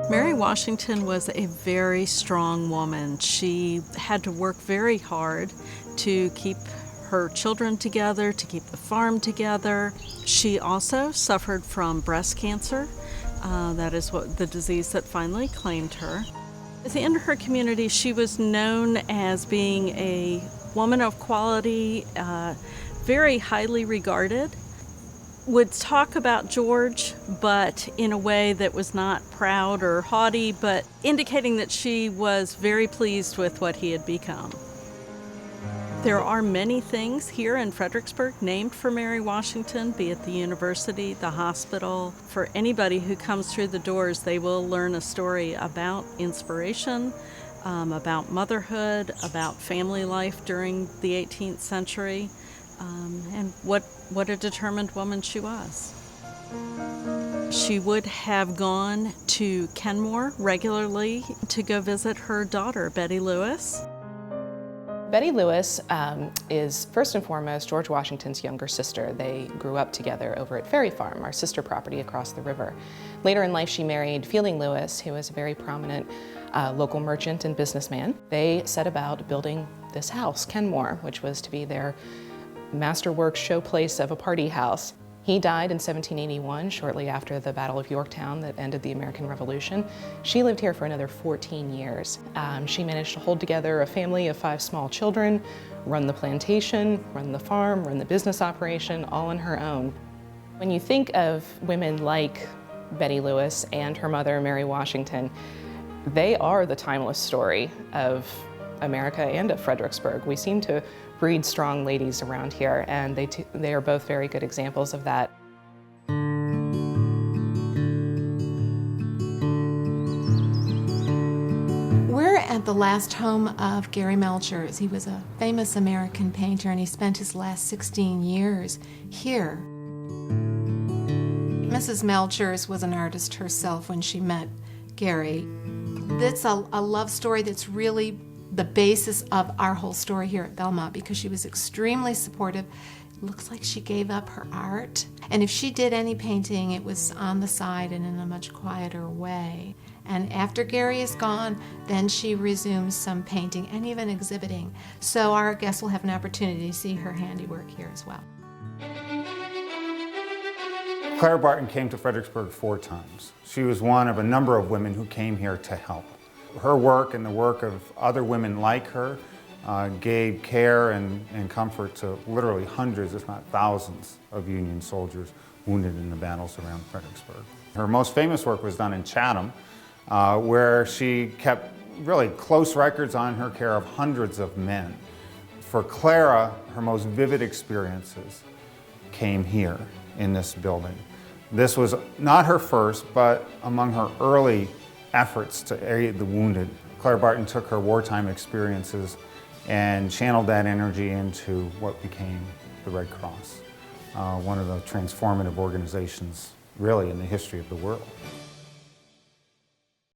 Mary Washington was a very strong woman. She had to work very hard to keep her children together, to keep the farm together. She also suffered from breast cancer. That is the disease that finally claimed her. In her community, she was known as being a woman of quality, very highly regarded. Would talk about George, but in a way that was not proud or haughty, but indicating that she was very pleased with what he had become. There are many things here in Fredericksburg named for Mary Washington, be it the university, the hospital. For anybody who comes through the doors, they will learn a story about inspiration, about motherhood, about family life during the 18th century, and what a determined woman she was. She would have gone to Kenmore regularly to go visit her daughter, Betty Lewis. Betty Lewis is first and foremost George Washington's younger sister. They grew up together over at Ferry Farm, our sister property across the river. Later in life, she married Fielding Lewis, who was a very prominent local merchant and businessman. They set about building this house, Kenmore, which was to be their masterwork showplace of a party house. He died in 1781, shortly after the Battle of Yorktown that ended the American Revolution. She lived here for another 14 years. She managed to hold together a family of 5 small children, run the plantation, run the farm, run the business operation, all on her own. When you think of women like Betty Lewis and her mother, Mary Washington, they are the timeless story of America and of Fredericksburg. We seem to breed strong ladies around here, and they are both very good examples of that. We're at the last home of Gari Melchers. He was a famous American painter, and he spent his last 16 years here. Mrs. Melchers was an artist herself when she met Gari. It's a love story that's really the basis of our whole story here at Belmont, because she was extremely supportive. It looks like she gave up her art. And if she did any painting, it was on the side and in a much quieter way. And after Gari is gone, then she resumes some painting and even exhibiting. So our guests will have an opportunity to see her handiwork here as well. Clara Barton came to Fredericksburg 4 times. She was one of a number of women who came here to help. Her work and the work of other women like her gave care and comfort to literally hundreds, if not thousands, of Union soldiers wounded in the battles around Fredericksburg. Her most famous work was done in Chatham, where she kept really close records on her care of hundreds of men. For Clara, her most vivid experiences came here in this building. This was not her first, but among her early efforts to aid the wounded. Clara Barton took her wartime experiences and channeled that energy into what became the Red Cross, one of the transformative organizations really in the history of the world.